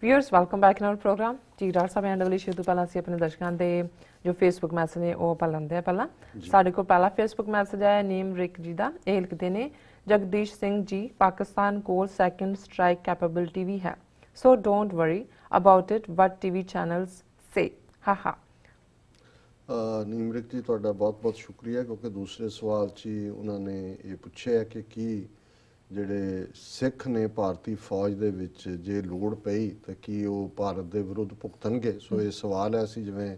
Viewers welcome back in our program जी। Doctor साहब and वाली शो तो पहला ਅਸੀਂ ਆਪਣੇ ਦਰਸ਼ਕਾਂ ਦੇ ਜੋ ਫੇਸਬੁੱਕ ਮੈਸੇਜ ਨੇ ਉਹ ਆਪਾਂ ਲੈਂਦੇ ਆ। ਪਹਿਲਾਂ ਸਾਡੇ ਕੋਲ ਪਹਿਲਾ ਫੇਸਬੁੱਕ ਮੈਸੇਜ ਹੈ ਨੀਮ ਰਿਕ ਜੀ ਦਾ। ਇਹ ਲਿਖਦੇ ਨੇ ਜਗਦੀਸ਼ ਸਿੰਘ ਜੀ, ਪਾਕਿਸਤਾਨ ਕੋਲ ਸੈਕੰਡ ਸਟ੍ਰਾਈਕ ਕੈਪੇਬਿਲਿਟੀ ਵੀ ਹੈ, so don't worry about it what TV channels say ਹਾ। ਨੀਮਰਿਕ ਜੀ ਤੁਹਾਡਾ ਬਹੁਤ-ਬਹੁਤ ਸ਼ੁਕਰੀਆ, ਕਿਉਂਕਿ ਦੂਸਰੇ ਸਵਾਲ 'ਚ ਹੀ ਉਹਨਾਂ ਨੇ ਇਹ ਪੁੱਛਿਆ ਕਿ ਕੀ ਜਿਹੜੇ ਸਿੱਖ ਨੇ ਭਾਰਤੀ ਫੌਜ ਦੇ ਵਿੱਚ ਜੇ ਲੋੜ ਪਈ ਤਾਂ ਕੀ ਉਹ ਭਾਰਤ ਦੇ ਵਿਰੁੱਧ ਭੁਗਤਣਗੇ। ਸੋ ਇਹ ਸਵਾਲ ਹੈ, ਅਸੀਂ ਜਿਵੇਂ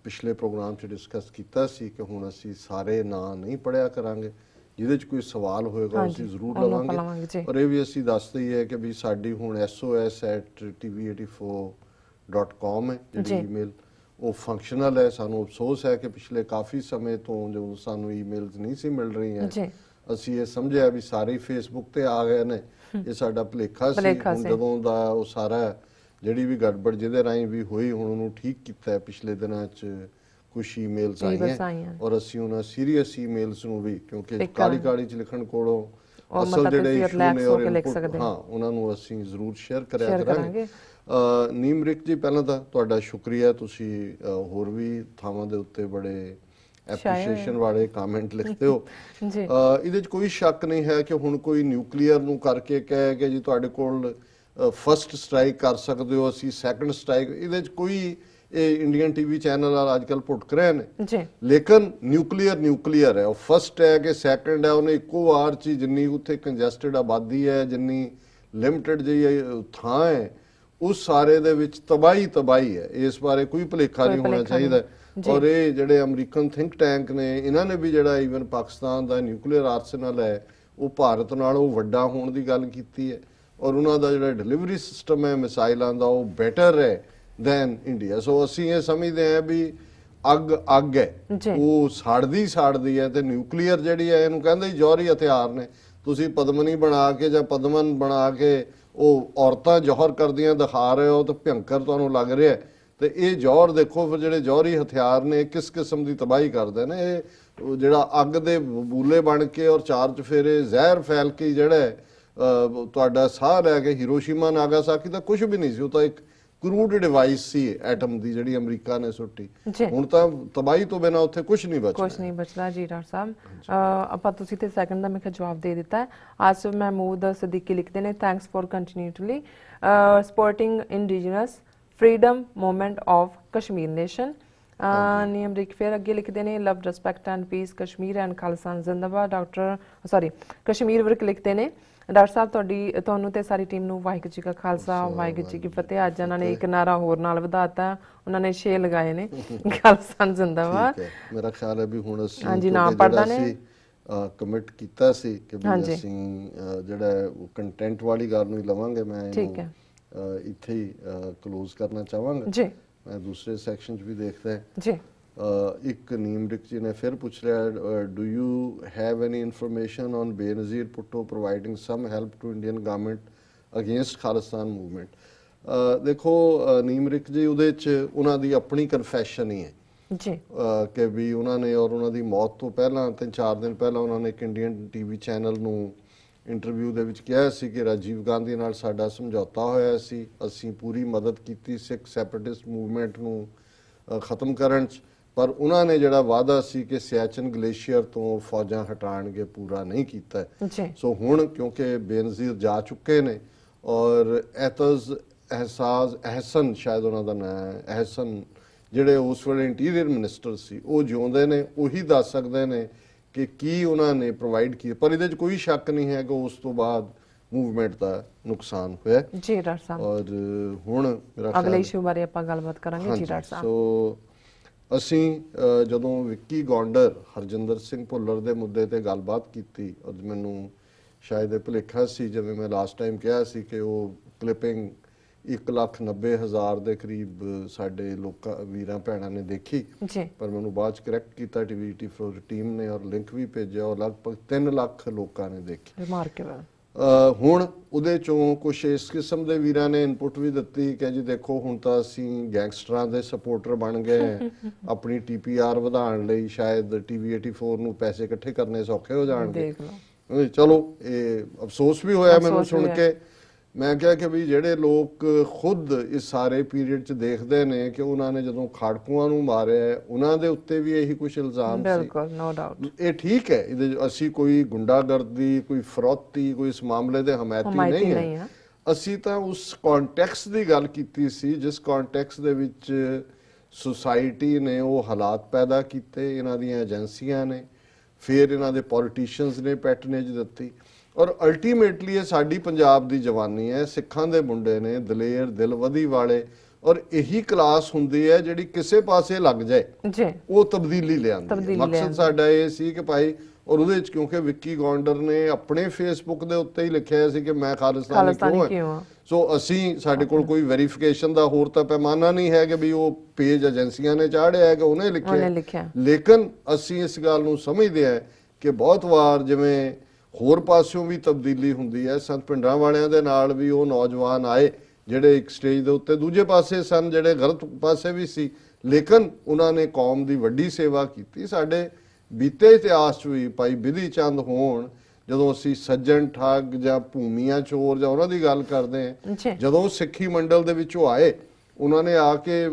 ਪਿਛਲੇ ਪ੍ਰੋਗਰਾਮ 'ਚ ਡਿਸਕਸ ਕੀਤਾ ਸੀ ਕਿ ਹੁਣ ਅਸੀਂ ਸਾਰੇ ਨਾਂ ਨਹੀਂ ਪੜ੍ਹਿਆ ਕਰਾਂਗੇ, ਜਿਹਦੇ 'ਚ ਕੋਈ ਸਵਾਲ ਹੋਏਗਾ ਅਸੀਂ ਜ਼ਰੂਰ ਲਵਾਂਗੇ। ਔਰ ਇਹ ਵੀ ਅਸੀਂ ਦੱਸਦੇ ਹੀ ਹੈ ਕਿ ਵੀ ਸਾਡੀ ਹੁਣ sos@tv84.com ਹੈ ਜਿਹੜੀ ਈਮੇਲ, ਉਹ ਫੰਕਸ਼ਨਲ ਹੈ। ਸਾਨੂੰ ਅਫਸੋਸ ਹੈ ਕਿ ਪਿਛਲੇ ਕਾਫੀ ਸਮੇਂ ਤੋਂ ਜੋ ਸਾਨੂੰ ਈਮੇਲਸ ਨਹੀਂ ਸੀ ਮਿਲ ਰਹੀਆਂ, ਅਸੀਂ ਇਹ ਸਮਝਿਆ ਵੀ ਸਾਰੇ ਫੇਸਬੁੱਕ ਤੇ ਆ ਗਏ ਨੇ। ਇਹ ਸਾਡਾ ਭੁਲੇਖਾ ਸੀ। ਹੁਣ ਜਦੋਂ ਦਾ ਉਹ ਸਾਰਾ ਜਿਹੜੀ ਵੀ ਗੜਬੜ ਜਿਹਦੇ ਰਾਹੀਂ ਵੀ ਹੋਈ, ਹੁਣ ਉਹਨੂੰ ਠੀਕ ਕੀਤਾ ਹੈ। ਪਿਛਲੇ ਦਿਨਾਂ 'ਚ ਕੁਛ ਈਮੇਲਸ ਆਈਆਂ ਔਰ ਅਸੀਂ ਉਹਨਾਂ ਸੀਰੀਅਸ ਈਮੇਲਸ ਨੂੰ ਵੀ, ਕਿਉਂਕਿ ਕਾਲੀ 'ਚ ਲਿਖਣ ਕੋਲੋਂ ਅਸਲ ਜਿਹੜੇ ਇਸ਼ੂ ਨੇ ਔਰ ਹਾਂ ਉਹਨਾਂ ਨੂੰ ਅਸੀਂ ਜ਼ਰੂਰ ਸ਼ੇਅਰ ਕਰਿਆ ਕਰਾਂਗੇ। ਨੀਮਰਿਕ ਜੀ ਪਹਿਲਾਂ ਤਾਂ ਤੁਹਾਡਾ ਸ਼ੁਕਰੀਆ, ਤੁਸੀਂ ਹੋਰ ਵੀ ਥਾਵਾਂ ਦੇ ਉੱਤੇ ਬੜੇ ਐਪਰੀਸ਼ੀਏਸ਼ਨ ਵਾਲੇ ਕਮੈਂਟ ਲਿਖਦੇ ਹੋ। ਇਹਦੇ 'ਚ ਕੋਈ ਸ਼ੱਕ ਨਹੀਂ ਹੈ ਕਿ ਹੁਣ ਕੋਈ ਨਿਊਕਲੀਅਰ ਨੂੰ ਕਰਕੇ ਕਹੇ ਕਿ ਜੀ ਤੁਹਾਡੇ ਕੋਲ ਫਸਟ ਸਟ੍ਰਾਈਕ ਕਰ ਸਕਦੇ ਹੋ, ਅਸੀਂ ਸੈਕੰਡ ਸਟ੍ਰਾਈਕ, ਇਹਦੇ 'ਚ ਕੋਈ ਇਹ ਇੰਡੀਅਨ ਟੀਵੀ ਚੈਨਲ ਵਾਲਾ ਅੱਜ ਕੱਲ੍ਹ ਭੁਟਕ ਰਹੇ ਨੇ। ਲੇਕਿਨ ਨਿਊਕਲੀਅਰ ਹੈ, ਉਹ ਫਸਟ ਹੈ ਕਿ ਸੈਕੰਡ ਹੈ, ਉਹਨੇ ਇੱਕੋ ਵਾਰ 'ਚ ਜਿੰਨੀ ਉੱਥੇ ਕੰਜੈਸਟਡ ਆਬਾਦੀ ਹੈ, ਜਿੰਨੀ ਲਿਮਟਿਡ ਜਿਹੀ ਥਾਂ ਹੈ, ਉਸ ਸਾਰੇ ਦੇ ਵਿੱਚ ਤਬਾਹੀ ਹੈ। ਇਸ ਬਾਰੇ ਕੋਈ ਭੁਲੇਖਾ ਨਹੀਂ ਹੋਣਾ ਚਾਹੀਦਾ। ਔਰ ਇਹ ਜਿਹੜੇ ਅਮਰੀਕਨ ਥਿੰਕ ਟੈਂਕ ਨੇ, ਇਹਨਾਂ ਨੇ ਵੀ ਜਿਹੜਾ ਈਵਨ ਪਾਕਿਸਤਾਨ ਦਾ ਨਿਊਕਲੀਅਰ ਆਰਸੈਨਲ ਹੈ ਉਹ ਭਾਰਤ ਨਾਲੋਂ ਵੱਡਾ ਹੋਣ ਦੀ ਗੱਲ ਕੀਤੀ ਹੈ, ਔਰ ਉਹਨਾਂ ਦਾ ਜਿਹੜਾ ਡਿਲੀਵਰੀ ਸਿਸਟਮ ਹੈ ਮਿਸਾਈਲਾਂ ਦਾ ਉਹ ਬੈਟਰ ਹੈ ਦੈਨ ਇੰਡੀਆ। ਸੋ ਅਸੀਂ ਇਹ ਸਮਝਦੇ ਹਾਂ ਵੀ ਅੱਗ ਹੈ, ਉਹ ਸਾੜਦੀ ਹੈ, ਤੇ ਨਿਊਕਲੀਅਰ ਜਿਹੜੀ ਹੈ ਇਹਨੂੰ ਕਹਿੰਦੇ ਜੌਹਰੀ ਹਥਿਆਰ ਨੇ। ਤੁਸੀਂ ਪਦਮਨੀ ਬਣਾ ਕੇ ਜਾਂ ਪਦਮਨ ਬਣਾ ਕੇ ਉਹ ਔਰਤਾਂ ਜੌਹਰ ਕਰਦੀਆਂ ਦਿਖਾ ਰਹੇ ਹੋ ਤਾਂ ਭਿਅੰਕਰ ਤੁਹਾਨੂੰ ਲੱਗ ਰਿਹਾ, ਤੇ ਇਹ ਜੌਹਰ ਦੇਖੋ ਫਿਰ ਜਿਹੜੇ ਜੌਹਰੀ ਹਥਿਆਰ ਨੇ ਕਿਸ ਕਿਸਮ ਦੀ ਤਬਾਹੀ ਕਰਦੇ ਨੇ। ਇਹ ਜਿਹੜਾ ਅੱਗ ਦੇ ਬੂਲੇ ਬਣ ਕੇ ਔਰ ਚਾਰ ਚੁਫੇਰੇ ਜ਼ਹਿਰ ਫੈਲ ਕੇ ਜਿਹੜਾ ਤੁਹਾਡਾ ਸਾਹ ਲੈ ਕੇ ਹਿਰੋਸ਼ੀਮਾ ਨਾਗਾਸਾਕੀ ਦਾ ਕੁਝ ਵੀ ਨਹੀਂ ਸੀ, ਉਹ ਤਾਂ ਇੱਕ ਕਰੂਡ ਡਿਵਾਈਸ ਸੀ ਐਟਮ ਦੀ ਜਿਹੜੀ ਅਮਰੀਕਾ ਨੇ ਸੁੱਟੀ। ਹੁਣ ਤਾਂ ਤਬਾਹੀ ਤੋਂ ਬਿਨਾਂ ਉੱਥੇ ਕੁਝ ਨਹੀਂ ਬਚਦਾ। ਜੀ ਡਾਕਟਰ ਸਾਹਿਬ, ਆਪਾਂ ਤੁਸੀਂ ਤੇ ਸੈਕੰਡ ਦਾ ਮੇਰੇ ਜਵਾਬ ਦੇ ਦਿੱਤਾ ਹੈ। ਆਸਿਫ ਮਹਿਮੂਦ ਸਦੀਕੀ ਲਿਖਦੇ ਨੇ thanks for continuously supporting indigenous freedom movement of Kashmir nation। ਨਿਯਮ ਰਿਕ ਫਿਰ ਅੱਗੇ ਲਿਖਦੇ ਨੇ love respect and peace Kashmir and Khalistan ਜ਼ਿੰਦਾਬਾਦ। ਕਸ਼ਮੀਰ ਵਰਕ ਲਿਖਦੇ ਨੇ ਡਾਕਟਰ ਸਾਹਿਬ ਤੁਹਾਨੂੰ ਤੇ ਸਾਰੀ ਟੀਮ ਨੂੰ ਵਾਹਿਗੁਰੂ ਜੀ ਕਾ ਖਾਲਸਾ ਵਾਹਿਗੁਰੂ ਜੀ ਕੀ ਫਤਿਹ। ਅੱਜ ਉਹਨਾਂ ਨੇ ਇੱਕ ਨਾਰਾ ਹੋਰ ਨਾਲ ਵਧਾਤਾ, ਉਹਨਾਂ ਨੇ 6 ਲਗਾਏ ਨੇ ਖਾਲਿਸਤਾਨ ਜ਼ਿੰਦਾਬਾਦ। ਮੇਰਾ ਖਿਆਲ ਹੈ ਵੀ ਹੁਣ ਅਸੀਂ ਨਾਮ ਪੜਦਾ ਨੇ ਕਮਿਟ ਕੀਤਾ ਸੀ ਕਿ ਅਸੀਂ ਜਿਹੜਾ ਕੰਟੈਂਟ ਵਾਲੀ ਗੱਲ ਨੂੰ ਹੀ ਲਵਾਂਗੇ। ਮੈਂ ਠੀਕ ਹੈ ਇੱਥੇ ਹੀ ਕਲੋਜ਼ ਕਰਨਾ ਚਾਹਾਂਗਾ ਜੀ। ਮੈਂ ਦੂਸਰੇ ਸੈਕਸ਼ਨ 'ਚ ਵੀ ਦੇਖਦਾ ਜੀ। ਇੱਕ ਨੀਮਰਿਕ ਜੀ ਨੇ ਫਿਰ ਪੁੱਛ ਰਿਹਾ, do you have any information on Benazir Bhutto providing some help to Indian government against Khalistan movement. ਦੇਖੋ ਨੀਮਰਿਕ ਜੀ, ਉਹਦੇ 'ਚ ਉਹਨਾਂ ਦੀ ਆਪਣੀ ਕਨਫੈਸ਼ਨ ਹੀ ਹੈ ਜੀ ਕਿ ਵੀ ਉਹਨਾਂ ਨੇ ਔਰ ਉਹਨਾਂ ਦੀ ਮੌਤ ਤੋਂ ਪਹਿਲਾਂ 3-4 ਦਿਨ ਪਹਿਲਾਂ ਉਹਨਾਂ ਨੇ ਇੱਕ ਇੰਡੀਅਨ ਟੀਵੀ ਚੈਨਲ ਨੂੰ ਇੰਟਰਵਿਊ ਦੇ ਵਿੱਚ ਕਿਹਾ ਸੀ ਕਿ ਰਾਜੀਵ ਗਾਂਧੀ ਨਾਲ ਸਾਡਾ ਸਮਝੌਤਾ ਹੋਇਆ ਸੀ, ਅਸੀਂ ਪੂਰੀ ਮਦਦ ਕੀਤੀ ਸਿੱਖ ਸੈਪਰੇਟਿਸਟ ਮੂਵਮੈਂਟ ਨੂੰ ਖਤਮ ਕਰਨ 'ਚ, ਪਰ ਉਹਨਾਂ ਨੇ ਜਿਹੜਾ ਵਾਅਦਾ ਸੀ ਕਿ ਸਿਆਚਨ ਗਲੇਸ਼ੀਅਰ ਤੋਂ ਫੌਜਾਂ ਹਟਾਉਣਗੇ ਪੂਰਾ ਨਹੀਂ ਕੀਤਾ। ਸੋ ਹੁਣ ਕਿਉਂਕਿ ਬੇਨਜ਼ੀਰ ਜਾ ਚੁੱਕੇ ਨੇ ਔਰ ਅਹਿਸਨ ਸ਼ਾਇਦ ਉਹਨਾਂ ਦਾ ਨਾਂ ਹੈ, ਅਹਿਸਨ ਜਿਹੜੇ ਉਸ ਵੇਲੇ ਇੰਟੀਰੀਅਰ ਮਿਨਿਸਟਰ ਸੀ, ਉਹ ਜਿਉਂਦੇ ਨੇ, ਉਹੀ ਦੱਸ ਸਕਦੇ ਨੇ ਕਿ ਕੀ ਉਹਨਾਂ ਨੇ ਪ੍ਰੋਵਾਈਡ ਕੀਤਾ। ਪਰ ਇਹਦੇ 'ਚ ਕੋਈ ਸ਼ੱਕ ਨਹੀਂ ਹੈ ਕਿ ਉਸ ਤੋਂ ਬਾਅਦ ਮੂਵਮੈਂਟ ਦਾ ਨੁਕਸਾਨ ਹੋਇਆ ਜੀ ਡਾਕਟਰ ਸਾਹਿਬ। ਔਰ ਹੁਣ ਮੇਰਾ ਅਗਲੇ ਇਸ਼ੂ ਬਾਰੇ ਆਪਾਂ ਗੱਲਬਾਤ ਕਰਾਂਗੇ ਜੀ ਡਾਕਟਰ ਸਾਹਿਬ। ਸੋ ਅਸੀਂ ਜਦੋਂ ਵਿੱਕੀ ਗੌਂਡਰ ਹਰਜਿੰਦਰ ਸਿੰਘ ਭੁੱਲਰ ਦੇ ਮੁੱਦੇ ਤੇ ਗੱਲਬਾਤ ਕੀਤੀ, ਔਰ ਮੈਨੂੰ ਸ਼ਾਇਦ ਇਹ ਭੁਲੇਖਾ ਸੀ ਜਿਵੇਂ ਮੈਂ ਲਾਸਟ ਟਾਈਮ ਕਿਹਾ ਸੀ ਕਿ ਉਹ ਕਲਿੱਪਿੰਗ 1,90,000 ਦੇ ਕਰੀਬ ਸਾਡੇ ਲੋਕਾਂ ਵੀਰਾਂ ਭੈਣਾਂ ਨੇ ਦੇਖੀ, ਪਰ ਮੈਨੂੰ ਬਾਅਦ 'ਚ ਕਰੈਕਟ ਕੀਤਾ TV84 ਟੀਮ ਨੇ ਔਰ ਲਿੰਕ ਵੀ ਭੇਜਿਆ, ਔਰ ਲਗਭਗ 3 ਲੱਖ ਲੋਕਾਂ ਨੇ ਦੇਖੀ। ਰਿਮਾਰਕੇਬਲ। ਹੁਣ ਉਹਦੇ 'ਚੋਂ ਕੁਛ ਇਸ ਕਿਸਮ ਦੇ ਵੀਰਾਂ ਨੇ ਇਨਪੁਟ ਵੀ ਦਿੱਤੀ ਕਿ ਜੀ ਦੇਖੋ ਹੁਣ ਤਾਂ ਅਸੀਂ ਗੈਂਗਸਟਰਾਂ ਦੇ ਸਪੋਰਟਰ ਬਣ ਗਏ, ਆਪਣੀ TPR ਵਧਾਉਣ ਲਈ ਸ਼ਾਇਦ TV84 ਨੂੰ ਪੈਸੇ ਇਕੱਠੇ ਕਰਨੇ ਸੌਖੇ ਹੋ ਜਾਣਗੇ। ਚਲੋ ਇਹ ਅਫਸੋਸ ਵੀ ਹੋਇਆ ਮੈਨੂੰ ਸੁਣ ਕੇ। ਮੈਂ ਕਿਹਾ ਕਿ ਵੀ ਜਿਹੜੇ ਲੋਕ ਖੁਦ ਇਸ ਸਾਰੇ ਪੀਰੀਅਡ 'ਚ ਦੇਖਦੇ ਨੇ ਕਿ ਉਹਨਾਂ ਨੇ ਜਦੋਂ ਖਾੜਕੂਆਂ ਨੂੰ ਮਾਰਿਆ ਉਹਨਾਂ ਦੇ ਉੱਤੇ ਵੀ ਇਹੀ ਕੁਝ ਇਲਜ਼ਾਮ ਸੀ। ਬਿਲਕੁਲ, ਨੋ ਡਾਊਟ। ਇਹ ਠੀਕ ਹੈ, ਇਹਦੇ ਅਸੀਂ ਕੋਈ ਗੁੰਡਾਗਰਦੀ, ਕੋਈ ਫਰੌਤੀ, ਕੋਈ ਇਸ ਮਾਮਲੇ ਦੇ ਹਮਾਇਤੀ ਨਹੀਂ ਹੈ। ਅਸੀਂ ਤਾਂ ਉਸ ਕੰਟੈਕਸਟ ਦੀ ਗੱਲ ਕੀਤੀ ਸੀ ਜਿਸ ਕੰਟੈਕਸਟ ਦੇ ਵਿੱਚ ਸੁਸਾਇਟੀ ਨੇ ਉਹ ਹਾਲਾਤ ਪੈਦਾ ਕੀਤੇ, ਇਹਨਾਂ ਦੀਆਂ ਏਜੰਸੀਆਂ ਨੇ, ਫਿਰ ਇਹਨਾਂ ਦੇ ਪੋਲੀਟੀਸ਼ੀਅਨਸ ਨੇ ਪੈਟਰਨੇਜ ਦਿੱਤੀ, ਔਰ ਅਲਟੀਮੇਟਲੀ ਇਹ ਸਾਡੀ ਪੰਜਾਬ ਦੀ ਜਵਾਨੀ ਹੈ, ਸਿੱਖਾਂ ਦੇ ਮੁੰਡੇ ਨੇ, ਦਲੇਰ, ਦਿਲਵਦੀ ਵਾਲੇ, ਔਰ ਇਹੀ ਕਲਾਸ ਹੁੰਦੀ ਹੈ ਜਿਹੜੀ ਕਿਸੇ ਪਾਸੇ ਲੱਗ ਜਾਏ ਜੀ ਉਹ ਤਬਦੀਲੀ ਲਿਆਉਂਦੀ ਹੈ। ਮਕਸਦ ਸਾਡਾ ਇਹ ਸੀ ਕਿ ਭਾਈ, ਔਰ ਉਹਦੇ ਵਿੱਚ ਕਿਉਂਕਿ ਵਿੱਕੀ ਗੌਂਡਰ ਨੇ ਆਪਣੇ ਫੇਸਬੁੱਕ ਦੇ ਉੱਤੇ ਹੀ ਲਿਖਿਆ ਸੀ ਕਿ ਮੈਂ ਖਾਲਿਸਤਾਨੀ ਕਿਉਂ ਹਾਂ, ਸੋ ਅਸੀਂ ਸਾਡੇ ਕੋਲ ਕੋਈ ਵੈਰੀਫਿਕੇਸ਼ਨ ਦਾ ਹੋਰ ਤਾਂ ਪੈਮਾਨਾ ਨਹੀਂ ਹੈ ਕਿ ਵੀ ਉਹ ਪੇਜ ਏਜੰਸੀਆਂ ਨੇ ਚਾੜਿਆ ਹੈ ਕਿ ਉਹਨੇ ਲਿਖਿਆ, ਲੇਕਿਨ ਅਸੀਂ ਇਸ ਗੱਲ ਨੂੰ ਸਮਝਦੇ ਹਾਂ ਕਿ ਬਹੁਤ ਵਾਰ ਜਿਵੇਂ ਹੋਰ ਪਾਸਿਓਂ ਵੀ ਤਬਦੀਲੀ ਹੁੰਦੀ ਹੈ, ਸੰਤ ਪਿੰਡਾਂ ਵਾਲਿਆਂ ਦੇ ਨਾਲ ਵੀ ਉਹ ਨੌਜਵਾਨ ਆਏ ਜਿਹੜੇ ਇੱਕ ਸਟੇਜ ਦੇ ਉੱਤੇ ਦੂਜੇ ਪਾਸੇ ਸਨ, ਜਿਹੜੇ ਗਲਤ ਪਾਸੇ ਵੀ ਸੀ, ਲੇਕਿਨ ਉਹਨਾਂ ਨੇ ਕੌਮ ਦੀ ਵੱਡੀ ਸੇਵਾ ਕੀਤੀ। ਸਾਡੇ ਬੀਤੇ ਇਤਿਹਾਸ 'ਚ ਵੀ ਭਾਈ ਬਿਧੀ ਚੰਦ ਹੋਣ, ਜਦੋਂ ਅਸੀਂ ਸੱਜਣ ਠੱਗ ਜਾਂ ਭੂਮੀਆਂ ਚੋਰ ਜਾਂ ਉਹਨਾਂ ਦੀ ਗੱਲ ਕਰਦੇ ਹਾਂ, ਜਦੋਂ ਸਿੱਖੀ ਮੰਡਲ ਦੇ ਵਿੱਚੋਂ ਆਏ, ਉਹਨਾਂ ਨੇ ਆ ਕੇ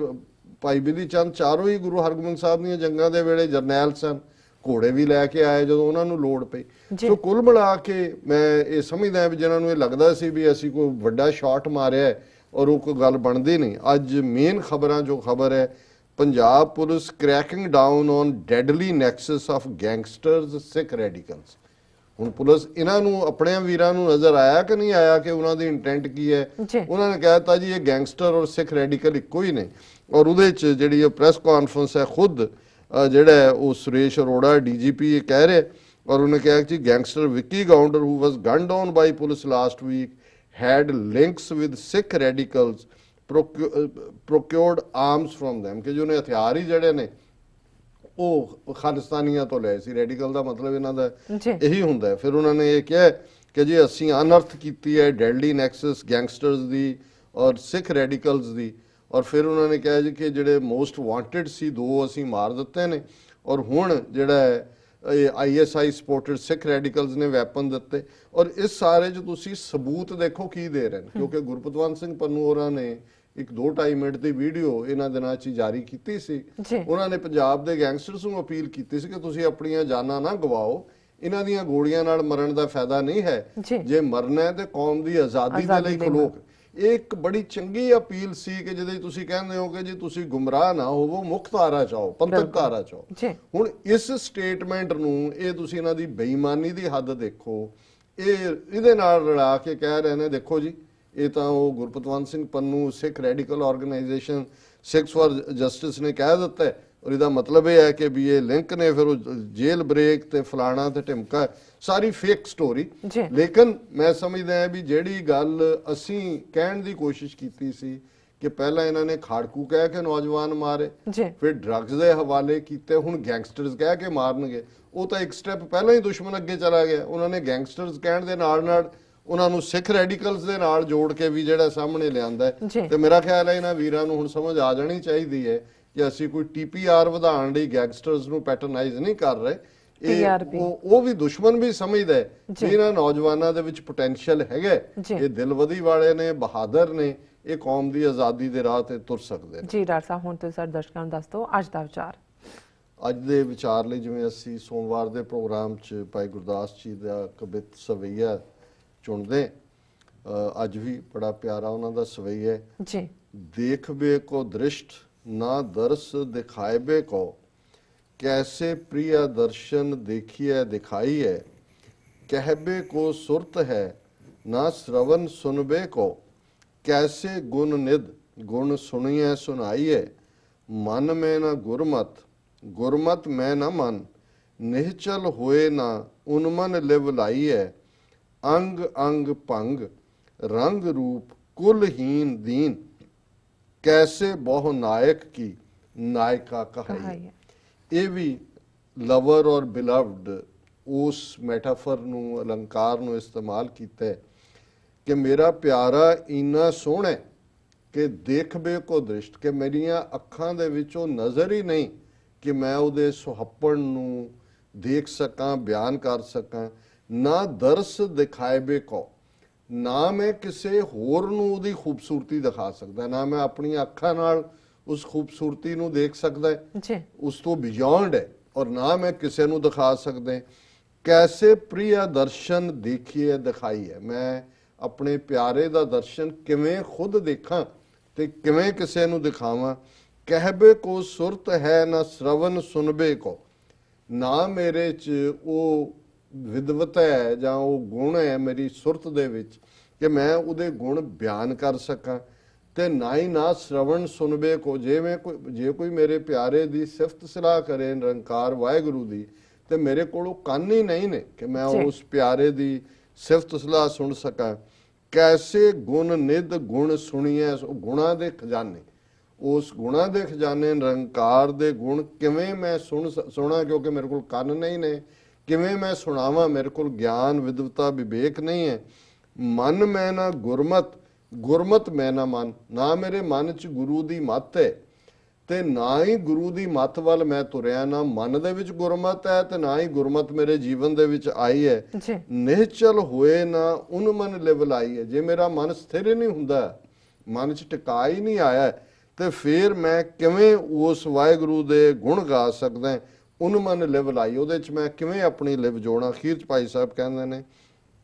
ਭਾਈ ਬਿਧੀ ਚੰਦ ਚਾਰੋਂ ਹੀ ਗੁਰੂ ਹਰਗੋਬਿੰਦ ਸਾਹਿਬ ਦੀਆਂ ਜੰਗਾਂ ਦੇ ਵੇਲੇ ਜਰਨੈਲ ਸਨ, ਘੋੜੇ ਵੀ ਲੈ ਕੇ ਆਏ ਜਦੋਂ ਉਹਨਾਂ ਨੂੰ ਲੋੜ ਪਈ। ਸੋ ਕੁੱਲ ਮਿਲਾ ਕੇ ਮੈਂ ਇਹ ਸਮਝਦਾ ਵੀ ਜਿਹਨਾਂ ਨੂੰ ਇਹ ਲੱਗਦਾ ਸੀ ਵੀ ਅਸੀਂ ਕੋਈ ਵੱਡਾ ਸ਼ਾਟ ਮਾਰਿਆ ਔਰ ਉਹ ਕੋਈ ਗੱਲ ਬਣਦੀ ਨਹੀਂ, ਅੱਜ ਮੇਨ ਖਬਰਾਂ ਜੋ ਖਬਰ ਹੈ, Punjab police cracking down on deadly nexus of gangsters Sikh radicals. ਹੁਣ ਪੁਲਿਸ ਇਹਨਾਂ ਨੂੰ ਆਪਣੇ ਵੀਰਾਂ ਨੂੰ ਨਜ਼ਰ ਆਇਆ ਕਿ ਨਹੀਂ ਆਇਆ ਕਿ ਉਹਨਾਂ ਦੀ ਇੰਟੈਂਟ ਕੀ ਹੈ? ਉਹਨਾਂ ਨੇ ਕਹਿ ਦਿੱਤਾ ਜੀ ਇਹ ਗੈਂਗਸਟਰ ਔਰ ਸਿੱਖ ਰੈਡੀਕਲ ਇੱਕੋ ਹੀ ਨੇ। ਔਰ ਉਹਦੇ 'ਚ ਜਿਹੜੀ ਇਹ ਪ੍ਰੈਸ ਕਾਨਫਰੰਸ ਹੈ, ਖੁਦ ਜਿਹੜਾ ਉਹ ਸੁਰੇਸ਼ ਅਰੋੜਾ ਡੀਜੀਪੀ ਇਹ ਕਹਿ ਰਿਹਾ, ਔਰ ਉਹਨੇ ਕਿਹਾ ਕਿ gangster Vicky Gounder who was gun down by police last week had links with Sikh radicals, procured arms from them, ਕਿ ਜੋ ਨੇ ਹਥਿਆਰ ਹੀ ਜਿਹੜੇ ਨੇ ਉਹ ਖਾਲਿਸਤਾਨੀਆਂ ਤੋਂ ਲਏ ਸੀ। ਰੈਡੀਕਲ ਦਾ ਮਤਲਬ ਇਹਨਾਂ ਦਾ ਇਹੀ ਹੁੰਦਾ ਹੈ। ਫਿਰ ਉਹਨਾਂ ਨੇ ਇਹ ਕਿਹਾ ਕਿ ਜੀ ਅਸੀਂ ਅਨਰਥ ਕੀਤੀ ਹੈ ਡੈਡਲੀ ਨੈਕਸਸ ਗੈਂਗਸਟਰਸ ਦੀ ਔਰ ਸਿੱਖ ਰੈਡੀਕਲਸ ਦੀ, ਔਰ ਫਿਰ ਉਹਨਾਂ ਨੇ ਕਿਹਾ ਜੀ ਕਿ ਜਿਹੜੇ ਮੋਸਟ ਵਾਂਟਡ ਸੀ 2 ਅਸੀਂ ਮਾਰ ਦਿੱਤੇ ਨੇ, ਔਰ ਹੁਣ ਜਿਹੜਾ ਹੈ ISI ਸਪੋਰਟਡ ਸਿੱਖ ਰੈਡੀਕਲਸ ਨੇ ਵੈਪਨ ਦਿੱਤੇ। ਔਰ ਇਸ ਸਾਰੇ 'ਚ ਤੁਸੀਂ ਸਬੂਤ ਦੇਖੋ ਕੀ ਦੇ ਰਹੇ ਨੇ, ਕਿਉਂਕਿ ਗੁਰਪਤਵੰਤ ਸਿੰਘ ਪੰਨੂ ਹੋਰਾਂ ਨੇ ਇੱਕ 2-2.5 ਮਿੰਟ ਦੀ ਵੀਡੀਓ ਇਹਨਾਂ ਦਿਨਾਂ 'ਚ ਜਾਰੀ ਕੀਤੀ ਸੀ। ਉਹਨਾਂ ਨੇ ਪੰਜਾਬ ਦੇ ਗੈਂਗਸਟਰਸ ਨੂੰ ਅਪੀਲ ਕੀਤੀ ਸੀ ਕਿ ਤੁਸੀਂ ਆਪਣੀਆਂ ਜਾਨਾਂ ਨਾ ਗਵਾਓ, ਇਹਨਾਂ ਦੀਆਂ ਗੋਲੀਆਂ ਨਾਲ ਮਰਨ ਦਾ ਫਾਇਦਾ ਨਹੀਂ ਹੈ, ਜੇ ਮਰਨਾ ਹੈ ਤੇ ਕੌਮ ਦੀ ਆਜ਼ਾਦੀ ਦੇ ਲਈ ਖਲੋ। ਇਹ ਇੱਕ ਬੜੀ ਚੰਗੀ ਅਪੀਲ ਸੀ ਕਿ ਜਿਹਦੇ ਤੁਸੀਂ ਕਹਿੰਦੇ ਹੋ ਕਿ ਜੀ ਤੁਸੀਂ ਗੁੰਮਰਾਹ ਨਾ ਹੋਵੋ, ਮੁੱਖ ਧਾਰਾ ਚਾਓ, ਪੰਥਕ ਧਾਰਾ ਚਾਓ। ਹੁਣ ਇਸ ਸਟੇਟਮੈਂਟ ਨੂੰ ਇਹ ਤੁਸੀਂ ਇਹਨਾਂ ਦੀ ਬੇਈਮਾਨੀ ਦੀ ਹੱਦ ਦੇਖੋ, ਇਹਦੇ ਨਾਲ ਰਲਾ ਕੇ ਕਹਿ ਰਹੇ ਨੇ ਦੇਖੋ ਜੀ ਇਹ ਤਾਂ ਉਹ Gurpatwant Singh Pannu Sikh radical organisation Sikhs for Justice ਨੇ ਕਹਿ ਦਿੱਤਾ, ਔਰ ਇਹਦਾ ਮਤਲਬ ਇਹ ਹੈ ਕਿ ਵੀ ਇਹ ਲਿੰਕ ਨੇ, ਫਿਰ ਉਹ ਜੇਲ੍ਹ ਬ੍ਰੇਕ ਤੇ ਫਲਾਣਾ ਤੇ ਢਿਮਕਾ, ਸਾਰੀ ਫੇਕ ਸਟੋਰੀ। ਲੇਕਿਨ ਮੈਂ ਸਮਝਦਾ ਹਾਂ ਵੀ ਜਿਹੜੀ ਗੱਲ ਅਸੀਂ ਕਹਿਣ ਦੀ ਕੋਸ਼ਿਸ਼ ਕੀਤੀ ਸੀ ਕਿ ਪਹਿਲਾਂ ਇਹਨਾਂ ਨੇ ਖਾੜਕੂ ਕਹਿ ਕੇ ਨੌਜਵਾਨ ਮਾਰੇ, ਫਿਰ ਡਰੱਗਸ ਦੇ ਹਵਾਲੇ ਕੀਤੇ, ਹੁਣ ਗੈਂਗਸਟਰਸ ਕਹਿ ਕੇ ਮਾਰਨਗੇ, ਉਹ ਤਾਂ ਇੱਕ ਸਟੈਪ ਪਹਿਲਾਂ ਹੀ ਦੁਸ਼ਮਣ ਅੱਗੇ ਚਲਾ ਗਿਆ। ਉਹਨਾਂ ਨੇ ਗੈਂਗਸਟਰਸ ਕਹਿਣ ਦੇ ਨਾਲ ਨਾਲ ਉਹਨਾਂ ਨੂੰ ਸਿੱਖ ਰੈਡੀਕਲਸ ਦੇ ਨਾਲ ਜੋੜ ਕੇ ਵੀ ਜਿਹੜਾ ਸਾਹਮਣੇ ਲਿਆਂਦਾ। ਤੇ ਮੇਰਾ ਖਿਆਲ ਹੈ ਇਹਨਾਂ ਵੀਰਾਂ ਨੂੰ ਹੁਣ ਸਮਝ ਆ ਜਾਣੀ ਚਾਹੀਦੀ ਹੈ ਕਿ ਅਸੀਂ ਕੋਈ TPR ਵਧਾਉਣ ਲਈ ਗੈਂਗਸਟਰਸ ਨੂੰ ਪੈਟਰਨਾਈਜ਼ ਨਹੀਂ ਕਰ ਰਹੇ, ਉਹ ਵੀ ਦੁਸ਼ਮਣ ਵੀ ਸਮਝਦਾ ਹੈ ਕਿ ਇਹਨਾਂ ਨੌਜਵਾਨਾਂ ਦੇ ਵਿੱਚ ਪੋਟੈਂਸ਼ੀਅਲ ਹੈਗਾ, ਇਹ ਦਿਲਵਦੀ ਵਾਲੇ ਨੇ, ਬਹਾਦਰ ਨੇ, ਇਹ ਕੌਮ ਦੀ ਆਜ਼ਾਦੀ ਦੇ ਰਾਹ ਤੇ ਤੁਰ ਸਕਦੇ ਨੇ। ਜੀ ਡਾਕਟਰ ਸਾਹਿਬ, ਹੁਣ ਤੁਸੀਂ ਸਾਡੇ ਦਰਸ਼ਕਾਂ ਨੂੰ ਦੱਸ ਦਿਓ ਅੱਜ ਦਾ ਵਿਚਾਰ। ਅੱਜ ਦੇ ਵਿਚਾਰ ਲਈ ਜਿਵੇਂ ਅਸੀਂ ਸੋਮਵਾਰ ਦੇ ਪ੍ਰੋਗਰਾਮ 'ਚ ਭਾਈ ਗੁਰਦਾਸ ਜੀ ਦਾ ਕਵਿਤ ਸਵਈਆ ਚੁਣਦੇ, ਅੱਜ ਵੀ ਬੜਾ ਪਿਆਰਾ ਉਹਨਾਂ ਦਾ ਸਵਈਆ ਹੈ। ਦੇਖਬੇ ਕੋ ਦ੍ਰਿਸ਼ਟ ਨਾ ਦਰਸ ਦਿਖਾਇਬੇ ਕੋ, कैसे प्रिय दर्शन देखिए दिखाई है, कहबे को सुरत है ना श्रवण सुनबे को, कैसे गुण निध गुण सुनिए सुनाई है, मन में न गुरमत गुरमत में न मन, निहचल होए ना उन्मन लिव लाई है, अंग अंग भंग रंग रूप कुलहीन दीन, कैसे बहु नायक की नायिका कहाई। ਇਹ ਵੀ ਲਵਰ ਔਰ ਬਿਲਵਡ ਉਸ ਮੈਟਾਫਰ ਨੂੰ, ਅਲੰਕਾਰ ਨੂੰ ਇਸਤੇਮਾਲ ਕੀਤਾ ਕਿ ਮੇਰਾ ਪਿਆਰਾ ਇੰਨਾ ਸੋਹਣਾ ਕਿ ਦੇਖਬੇ ਕੋ ਦ੍ਰਿਸ਼ਟ, ਕਿ ਮੇਰੀਆਂ ਅੱਖਾਂ ਦੇ ਵਿੱਚੋਂ ਨਜ਼ਰ ਹੀ ਨਹੀਂ ਕਿ ਮੈਂ ਉਹਦੇ ਸੁਹੱਪਣ ਨੂੰ ਦੇਖ ਸਕਾਂ, ਬਿਆਨ ਕਰ ਸਕਾਂ। ਨਾ ਦਰਸ ਦਿਖਾਇਬੇ ਕੋ, ਨਾ ਮੈਂ ਕਿਸੇ ਹੋਰ ਨੂੰ ਉਹਦੀ ਖੂਬਸੂਰਤੀ ਦਿਖਾ ਸਕਦਾ, ਨਾ ਮੈਂ ਆਪਣੀਆਂ ਅੱਖਾਂ ਨਾਲ ਉਸ ਖੂਬਸੂਰਤੀ ਨੂੰ ਦੇਖ ਸਕਦਾ ਜੀ, ਉਸ ਤੋਂ ਬਿਯੋਂਡ ਹੈ, ਔਰ ਨਾ ਮੈਂ ਕਿਸੇ ਨੂੰ ਦਿਖਾ ਸਕਦਾ। ਕੈਸੇ ਪ੍ਰਿਆ ਦਰਸ਼ਨ ਦੇਖੀਏ ਦਿਖਾਈਏ, ਮੈਂ ਆਪਣੇ ਪਿਆਰੇ ਦਾ ਦਰਸ਼ਨ ਕਿਵੇਂ ਖੁਦ ਦੇਖਾਂ ਤੇ ਕਿਵੇਂ ਕਿਸੇ ਨੂੰ ਦਿਖਾਵਾਂ। ਕਹਿਬੇ ਕੋ ਸੁਰਤ ਹੈ ਨਾ ਸ਼ਰਵਨ ਸੁਨਬੇ ਕੋ, ਨਾ ਮੇਰੇ 'ਚ ਉਹ ਵਿਦਵਤਾ ਹੈ ਜਾਂ ਉਹ ਗੁਣ ਹੈ ਮੇਰੀ ਸੁਰਤ ਦੇ ਵਿੱਚ ਕਿ ਮੈਂ ਉਹਦੇ ਗੁਣ ਬਿਆਨ ਕਰ ਸਕਾਂ, ਤੇ ਨਾ ਹੀ ਨਾ ਸ਼ਰਵਣ ਸੁਨਬੇ ਕੋ, ਜੇ ਕੋਈ ਮੇਰੇ ਪਿਆਰੇ ਦੀ ਸਿਫਤ ਸਲਾਹ ਕਰੇ ਨਿਰੰਕਾਰ ਵਾਹਿਗੁਰੂ ਦੀ, ਤੇ ਮੇਰੇ ਕੋਲ ਉਹ ਕੰਨ ਹੀ ਨਹੀਂ ਨੇ ਕਿ ਮੈਂ ਉਸ ਪਿਆਰੇ ਦੀ ਸਿਫਤ ਸਲਾਹ ਸੁਣ ਸਕਾਂ। ਕੈਸੇ ਗੁਣ ਨਿਧ ਗੁਣ ਸੁਣੀਏ, ਉਹ ਗੁਣਾਂ ਦੇ ਖਜ਼ਾਨੇ, ਉਸ ਗੁਣਾਂ ਦੇ ਖਜ਼ਾਨੇ ਨਿਰੰਕਾਰ ਦੇ ਗੁਣ ਕਿਵੇਂ ਮੈਂ ਸੁਣਾ, ਕਿਉਂਕਿ ਮੇਰੇ ਕੋਲ ਕੰਨ ਨਹੀਂ ਨੇ, ਕਿਵੇਂ ਮੈਂ ਸੁਣਾਵਾਂ, ਮੇਰੇ ਕੋਲ ਗਿਆਨ ਵਿਦਵਤਾ ਵਿਵੇਕ ਨਹੀਂ ਹੈ। ਮਨ ਮੈਂ ਨਾ ਗੁਰਮਤ, ਗੁਰਮਤ ਮੈਂ ਨਾ ਮਨ, ਨਾ ਮੇਰੇ ਮਨ 'ਚ ਗੁਰੂ ਦੀ ਮੱਤ ਹੈ ਤੇ ਨਾ ਹੀ ਗੁਰੂ ਦੀ ਮੱਤ ਵੱਲ ਮੈਂ ਤੁਰਿਆ, ਨਾ ਮਨ ਦੇ ਵਿੱਚ ਗੁਰਮਤ ਹੈ ਤੇ ਨਾ ਹੀ ਗੁਰਮਤ ਮੇਰੇ ਜੀਵਨ ਦੇ ਵਿੱਚ ਆਈ ਹੈ। ਨਿਹਚਲ ਹੋਏ ਨਾ ਉਨ ਮਨ ਲਿਵ ਲਾਈ ਹੈ, ਜੇ ਮੇਰਾ ਮਨ ਸਥਿਰ ਹੀ ਨਹੀਂ ਹੁੰਦਾ, ਮਨ 'ਚ ਟਿਕਾ ਹੀ ਨਹੀਂ ਆਇਆ, ਤੇ ਫਿਰ ਮੈਂ ਕਿਵੇਂ ਉਸ ਵਾਹਿਗੁਰੂ ਦੇ ਗੁਣ ਗਾ ਸਕਦਾ। ਉਨ ਮਨ ਲਿਵ ਲਾਈ, ਉਹਦੇ 'ਚ ਮੈਂ ਕਿਵੇਂ ਆਪਣੀ ਲਿਵ ਜੋੜਾਂ। ਅਖੀਰ 'ਚ ਭਾਈ ਸਾਹਿਬ ਕਹਿੰਦੇ ਨੇ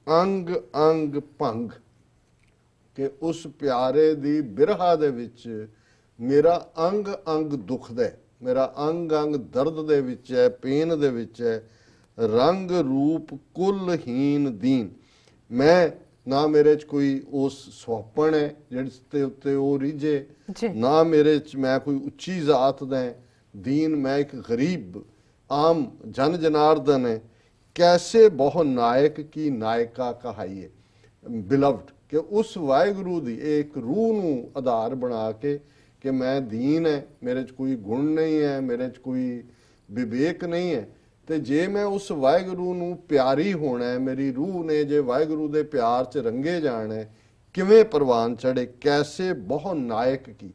ਅੰਗ ਅੰਗ ਭੰਗ, ਕਿ ਉਸ ਪਿਆਰੇ ਦੀ ਬਿਰਹਾ ਦੇ ਵਿੱਚ ਮੇਰਾ ਅੰਗ ਅੰਗ ਦੁਖਦਾ, ਮੇਰਾ ਅੰਗ ਅੰਗ ਦਰਦ ਦੇ ਵਿੱਚ ਹੈ, ਪੇਨ ਦੇ ਵਿੱਚ ਹੈ। ਰੰਗ ਰੂਪ ਕੁਲਹੀਨ ਦੀਨ, ਮੈਂ ਨਾ ਮੇਰੇ 'ਚ ਕੋਈ ਉਸ ਸੁਹੱਪਣ ਹੈ ਜਿਸ ਦੇ ਉੱਤੇ ਉਹ ਰੀਝੇ, ਨਾ ਮੇਰੇ 'ਚ ਮੈਂ ਕੋਈ ਉੱਚੀ ਜ਼ਾਤ ਦਾ, ਦੀਨ ਮੈਂ ਇੱਕ ਗਰੀਬ ਆਮ ਜਨ ਜਨਾਰਦਨ ਹੈ। ਕੈਸੇ ਬਹੁ ਨਾਇਕ ਕੀ ਨਾਇਕਾ ਕਹਾਈਏ, ਬਿਲਵਡ, ਕਿ ਉਸ ਵਾਹਿਗੁਰੂ ਦੀ ਇੱਕ ਰੂਹ ਨੂੰ ਆਧਾਰ ਬਣਾ ਕੇ ਕਿ ਮੈਂ ਦੀਨ ਹੈ, ਮੇਰੇ 'ਚ ਕੋਈ ਗੁਣ ਨਹੀਂ ਹੈ, ਮੇਰੇ 'ਚ ਕੋਈ ਵਿਵੇਕ ਨਹੀਂ ਹੈ, ਤੇ ਜੇ ਮੈਂ ਉਸ ਵਾਹਿਗੁਰੂ ਨੂੰ ਪਿਆਰੀ ਹੋਣਾ ਹੈ, ਮੇਰੀ ਰੂਹ ਨੇ ਜੇ ਵਾਹਿਗੁਰੂ ਦੇ ਪਿਆਰ 'ਚ ਰੰਗੇ ਜਾਣਾ ਹੈ, ਕਿਵੇਂ ਪ੍ਰਵਾਨ ਚੜੇ। ਕੈਸੇ ਬਹੁ ਨਾਇਕ ਕੀ,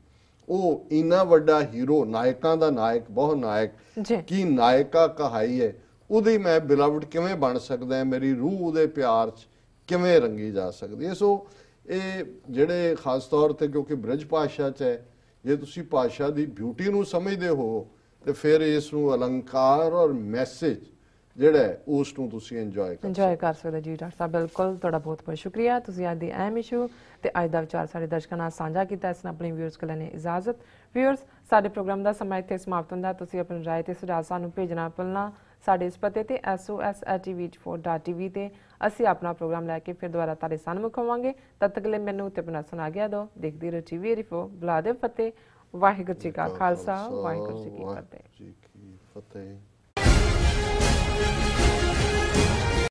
ਉਹ ਇੰਨਾ ਵੱਡਾ ਹੀਰੋ, ਨਾਇਕਾਂ ਦਾ ਨਾਇਕ, ਬਹੁ ਨਾਇਕ ਕੀ ਨਾਇਕਾ ਕਹਾਈ ਹੈ, ਉਹਦੀ ਮੈਂ ਬਿਲਵਡ ਕਿਵੇਂ ਬਣ ਸਕਦਾ, ਮੇਰੀ ਰੂਹ ਉਹਦੇ ਪਿਆਰ 'ਚ ਕਿਵੇਂ ਰੰਗੀ ਜਾ ਸਕਦੀ ਹੈ। ਸੋ ਇਹ ਜਿਹੜੇ ਖਾਸ ਤੌਰ ਤੇ ਕਿਉਂਕਿ ਬ੍ਰਿਜ ਭਾਸ਼ਾ 'ਚ ਹੈ, ਜੇ ਤੁਸੀਂ ਭਾਸ਼ਾ ਦੀ ਬਿਊਟੀ ਨੂੰ ਸਮਝਦੇ ਹੋ ਤੇ ਫਿਰ ਇਸ ਨੂੰ ਅਲੰਕਾਰ ਔਰ ਮੈਸੇਜ ਜਿਹੜਾ ਉਸ ਨੂੰ ਤੁਸੀਂ ਇੰਜੋਏ ਕਰ ਸਕਦੇ ਜੀ। ਡਾਕਟਰ ਸਾਹਿਬ ਬਿਲਕੁਲ, ਤੁਹਾਡਾ ਬਹੁਤ ਬਹੁਤ ਸ਼ੁਕਰੀਆ, ਤੁਸੀਂ ਅੱਜ ਦੀ ਅਹਿਮ ਇਸ਼ੂ ਤੇ ਅੱਜ ਦਾ ਵਿਚਾਰ ਸਾਡੇ ਦਰਸ਼ਕਾਂ ਨਾਲ ਸਾਂਝਾ ਕੀਤਾ। ਇਸ ਨਾਲ ਆਪਣੇ ਵਿਊਅਰਸ ਕੋਲ ਲੈਣੇ ਇਜਾਜ਼ਤ। ਵਿਊਅਰਸ, ਸਾਡੇ ਪ੍ਰੋਗਰਾਮ ਦਾ ਸਮਾਂ ਇੱਥੇ ਸਮਾਪਤ ਹੁੰਦਾ। ਤੁਸੀਂ ਆਪਣੀ ਰਾਏ ਤੇ ਸੁਝਾਅ ਸਾਨੂੰ ਭੇਜਣਾ ਭੁੱਲਣਾ ਸਾਡੇ ਇਸ ਪਤੇ ਤੇ sos@tv4.tv ਤੇ ਅਸੀਂ ਆਪਣਾ ਪ੍ਰੋਗਰਾਮ ਲੈ ਕੇ ਫਿਰ ਦੁਬਾਰਾ ਤੁਹਾਡੇ ਸਾਹਮਣੇ ਆਵਾਂਗੇ। ਤਦ ਤੱਕ ਲਈ ਮੈਨੂੰ ਤੇ ਆਪਣਾ ਸੁਣਾ ਗਿਆ ਦੋ। ਦੇਖਦੀ ਰਹੋ TV ਰਿਫੋ। ਬੁਲਾ ਦੇ ਫਤਿਹ। ਵਾਹਿਗੁਰੂ ਜੀ ਕਾ ਖਾਲਸਾ, ਵਾਹਿਗੁਰੂ ਜੀ ਕੀ ਫਤਿਹ।